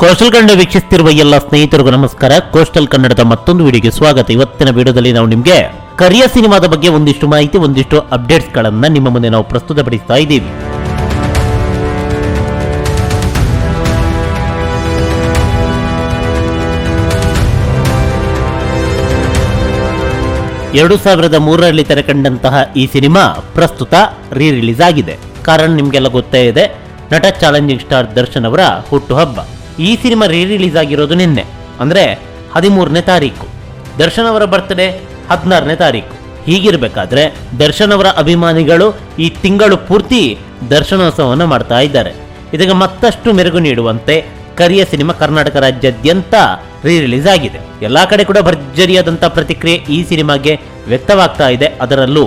Coastal Kannada ವೀಕ್ಷಿಸುತ್ತಿರುವ ಎಲ್ಲ ಸ್ನೇಹಿತರಿಗೂ ನಮಸ್ಕಾರ. ಕೋಸ್ಟಲ್ ಕನ್ನಡದ ಮತ್ತೊಂದು ವಿಡಿಯೋಗೆ ಸ್ವಾಗತ. ಇವತ್ತಿನ ವಿಡಿಯೋದಲ್ಲಿ ನಾವು ನಿಮಗೆ ಕರಿಯ ಸಿನಿಮಾದ ಬಗ್ಗೆ ಒಂದಿಷ್ಟು ಮಾಹಿತಿ, ಒಂದಿಷ್ಟು ಅಪ್ಡೇಟ್ಸ್ ಗಳನ್ನ ನಿಮ್ಮ ಮುಂದೆ ನಾವು ಪ್ರಸ್ತುತಪಡಿಸ್ತಾ ಇದ್ದೀವಿ. ಎರಡು 2003ರಲ್ಲಿ ತೆರೆಕಂಡಂತಹ ಈ ಸಿನಿಮಾ ಪ್ರಸ್ತುತ ರಿಲೀಸ್ ಆಗಿದೆ. ಕಾರಣ ನಿಮಗೆಲ್ಲ ಗೊತ್ತೇ ಇದೆ, ನಟ ಚಾಲೆಂಜಿಂಗ್ ಸ್ಟಾರ್ ದರ್ಶನ್ ಅವರ ಹುಟ್ಟುಹಬ್ಬ. ಈ ಸಿನಿಮಾ ರಿಲೀಸ್ ಆಗಿರೋದು ನಿನ್ನೆ, ಅಂದ್ರೆ 13ನೇ ತಾರೀಕು. ದರ್ಶನ್ ಅವರ ಬರ್ತ್ಡೇ 16ನೇ ತಾರೀಕು. ಹೀಗಿರ್ಬೇಕಾದ್ರೆ ದರ್ಶನ್ ಅವರ ಅಭಿಮಾನಿಗಳು ಈ ತಿಂಗಳು ಪೂರ್ತಿ ದರ್ಶನೋತ್ಸವವನ್ನು ಮಾಡ್ತಾ ಇದ್ದಾರೆ. ಇದಕ್ಕೆ ಮತ್ತಷ್ಟು ಮೆರುಗು ನೀಡುವಂತೆ ಕರಿಯ ಸಿನಿಮಾ ಕರ್ನಾಟಕ ರಾಜ್ಯಾದ್ಯಂತ ರಿಲೀಸ್ ಆಗಿದೆ. ಎಲ್ಲಾ ಕಡೆ ಕೂಡ ಭರ್ಜರಿಯಾದಂತಹ ಪ್ರತಿಕ್ರಿಯೆ ಈ ಸಿನಿಮಾಗೆ ವ್ಯಕ್ತವಾಗ್ತಾ ಇದೆ. ಅದರಲ್ಲೂ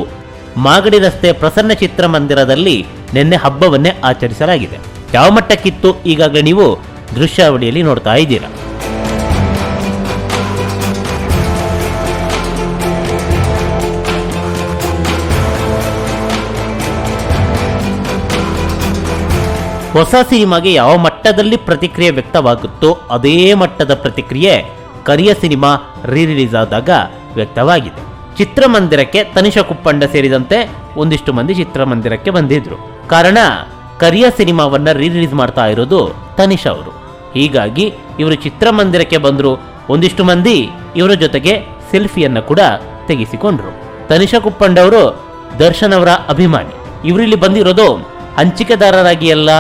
ಮಾಗಡಿ ರಸ್ತೆ ಪ್ರಸನ್ನ ಚಿತ್ರಮಂದಿರದಲ್ಲಿ ನಿನ್ನೆ ಹಬ್ಬವನ್ನೇ ಆಚರಿಸಲಾಗಿದೆ. ಯಾವ ಮಟ್ಟಕ್ಕಿತ್ತು ಈಗಾಗಲೇ ನೀವು ದೃಶ್ಯಾವಳಿಯಲ್ಲಿ ನೋಡ್ತಾ ಇದ್ದೀರಾ. ಹೊಸ ಸಿನಿಮಾಗೆ ಯಾವ ಮಟ್ಟದಲ್ಲಿ ಪ್ರತಿಕ್ರಿಯೆ ವ್ಯಕ್ತವಾಗುತ್ತೋ ಅದೇ ಮಟ್ಟದ ಪ್ರತಿಕ್ರಿಯೆ ಕರಿಯ ಸಿನಿಮಾ ರಿಲೀಸ್ ಆದಾಗ ವ್ಯಕ್ತವಾಗಿದೆ. ಚಿತ್ರಮಂದಿರಕ್ಕೆ ತನಿಷಾ ಕುಪ್ಪಂಡ ಸೇರಿದಂತೆ ಒಂದಿಷ್ಟು ಮಂದಿ ಚಿತ್ರಮಂದಿರಕ್ಕೆ ಬಂದಿದ್ರು. ಕಾರಣ ಕರಿಯ ಸಿನಿಮಾವನ್ನ ರಿಲೀಸ್ ಮಾಡ್ತಾ ಇರೋದು ತನಿಷಾ ಅವರು. ಹೀಗಾಗಿ ಇವರು ಚಿತ್ರಮಂದಿರಕ್ಕೆ ಬಂದ್ರು. ಒಂದಿಷ್ಟು ಮಂದಿ ಇವರ ಜೊತೆಗೆ ಸೆಲ್ಫಿಯನ್ನ ಕೂಡ ತೆಗೆಸಿಕೊಂಡ್ರು. ತನಿಷಾ ಕುಪ್ಪಂಡ ಅವರು ದರ್ಶನ್ ಅವರ ಅಭಿಮಾನಿ. ಇವರಿಲ್ಲಿ ಬಂದಿರೋದು ಹಂಚಿಕೆದಾರರಾಗಿ ಅಲ್ಲ,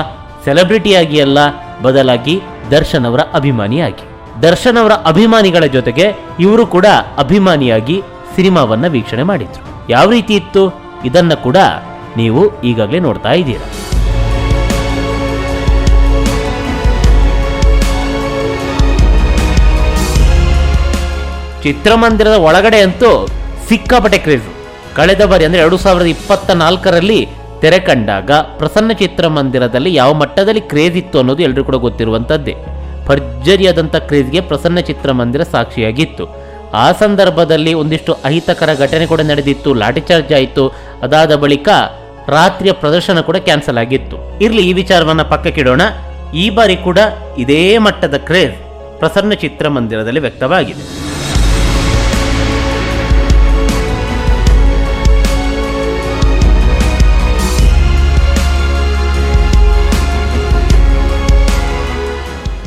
ಸೆಲೆಬ್ರಿಟಿಯಾಗಿ ಅಲ್ಲ, ಬದಲಾಗಿ ದರ್ಶನ್ ಅವರ ಅಭಿಮಾನಿಯಾಗಿ. ದರ್ಶನ್ ಅವರ ಅಭಿಮಾನಿಗಳ ಜೊತೆಗೆ ಇವರು ಕೂಡ ಅಭಿಮಾನಿಯಾಗಿ ಸಿನಿಮಾವನ್ನ ವೀಕ್ಷಣೆ ಮಾಡಿದ್ರು. ಯಾವ ರೀತಿ ಇತ್ತು ಇದನ್ನ ಕೂಡ ನೀವು ಈಗಾಗಲೇ ನೋಡ್ತಾ ಇದ್ದೀರಾ. ಚಿತ್ರಮಂದಿರದ ಒಳಗಡೆ ಅಂತೂ ಸಿಕ್ಕಾಪಟ್ಟೆ ಕ್ರೇಜ್. ಕಳೆದ ಬಾರಿ ಅಂದ್ರೆ 2024ರಲ್ಲಿ ತೆರೆ ಕಂಡಾಗ ಪ್ರಸನ್ನ ಚಿತ್ರಮಂದಿರದಲ್ಲಿ ಯಾವ ಮಟ್ಟದಲ್ಲಿ ಕ್ರೇಜ್ ಇತ್ತು ಅನ್ನೋದು ಎಲ್ಲರೂ ಕೂಡ ಗೊತ್ತಿರುವಂತದ್ದೇ. ಭರ್ಜರಿಯಾದಂಥ ಕ್ರೇಜ್ಗೆ ಪ್ರಸನ್ನ ಚಿತ್ರಮಂದಿರ ಸಾಕ್ಷಿಯಾಗಿತ್ತು. ಆ ಸಂದರ್ಭದಲ್ಲಿ ಒಂದಿಷ್ಟು ಅಹಿತಕರ ಘಟನೆ ಕೂಡ ನಡೆದಿತ್ತು, ಲಾಠಿ ಚಾರ್ಜ್ ಆಯಿತು. ಅದಾದ ಬಳಿಕ ರಾತ್ರಿಯ ಪ್ರದರ್ಶನ ಕೂಡ ಕ್ಯಾನ್ಸಲ್ ಆಗಿತ್ತು. ಇರ್ಲಿ, ಈ ವಿಚಾರವನ್ನ ಪಕ್ಕಕ್ಕಿಡೋಣ. ಈ ಬಾರಿ ಕೂಡ ಇದೇ ಮಟ್ಟದ ಕ್ರೇಜ್ ಪ್ರಸನ್ನ ಚಿತ್ರಮಂದಿರದಲ್ಲಿ ವ್ಯಕ್ತವಾಗಿದೆ.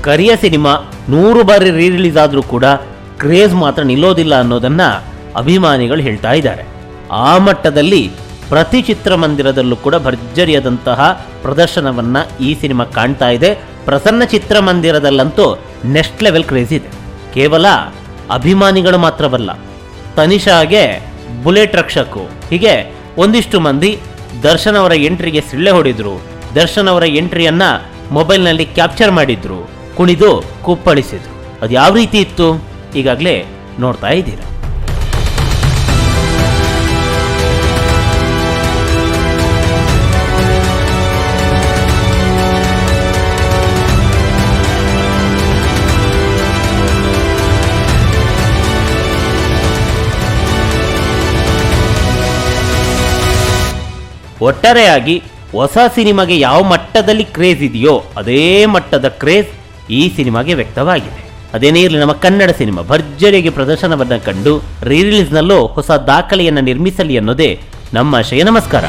ಕರಿಯ ಸಿನಿಮಾ 100 ಬಾರಿ ರಿಲೀಸ್ ಆದರೂ ಕೂಡ ಕ್ರೇಜ್ ಮಾತ್ರ ನಿಲ್ಲೋದಿಲ್ಲ ಅನ್ನೋದನ್ನ ಅಭಿಮಾನಿಗಳು ಹೇಳ್ತಾ ಇದ್ದಾರೆ. ಆ ಮಟ್ಟದಲ್ಲಿ ಪ್ರತಿ ಚಿತ್ರಮಂದಿರದಲ್ಲೂ ಕೂಡ ಭರ್ಜರಿಯಾದಂತಹ ಪ್ರದರ್ಶನವನ್ನ ಈ ಸಿನಿಮಾ ಕಾಣ್ತಾ ಇದೆ. ಪ್ರಸನ್ನ ಚಿತ್ರಮಂದಿರದಲ್ಲಂತೂ ನೆಕ್ಸ್ಟ್ ಲೆವೆಲ್ ಕ್ರೇಜ್ ಇದೆ. ಕೇವಲ ಅಭಿಮಾನಿಗಳು ಮಾತ್ರವಲ್ಲ, ತನಿಷಾಗೆ ಬುಲೆಟ್ ರಕ್ಷಕು, ಹೀಗೆ ಒಂದಿಷ್ಟು ಮಂದಿ ದರ್ಶನ್ ಅವರ ಎಂಟ್ರಿಗೆ ಸಿಳ್ಳೆ ಹೊಡೆದ್ರು. ದರ್ಶನ್ ಅವರ ಎಂಟ್ರಿಯನ್ನ ಮೊಬೈಲ್ನಲ್ಲಿ ಕ್ಯಾಪ್ಚರ್ ಮಾಡಿದ್ರು, ಕುಣಿದು ಕುಪ್ಪಳಿಸಿದ್ರು. ಅದು ಯಾವ ರೀತಿ ಇತ್ತು ಈಗಾಗಲೇ ನೋಡ್ತಾ ಇದ್ದೀರಾ. ಒಟ್ಟಾರೆಯಾಗಿ ಹೊಸ ಸಿನಿಮಾಗೆ ಯಾವ ಮಟ್ಟದಲ್ಲಿ ಕ್ರೇಜ್ ಇದೆಯೋ ಅದೇ ಮಟ್ಟದ ಕ್ರೇಜ್ ಈ ಸಿನಿಮಾಗೆ ವ್ಯಕ್ತವಾಗಿದೆ. ಅದೇನೇ ಇರಲಿ, ನಮ್ಮ ಕನ್ನಡ ಸಿನಿಮಾ ಭರ್ಜರಿಯಾಗಿ ಪ್ರದರ್ಶನವನ್ನು ಕಂಡು ರಿಲೀಸ್ನಲ್ಲೂ ಹೊಸ ದಾಖಲೆಯನ್ನು ನಿರ್ಮಿಸಲಿ ಅನ್ನೋದೇ ನಮ್ಮ ಆಶಯ. ನಮಸ್ಕಾರ.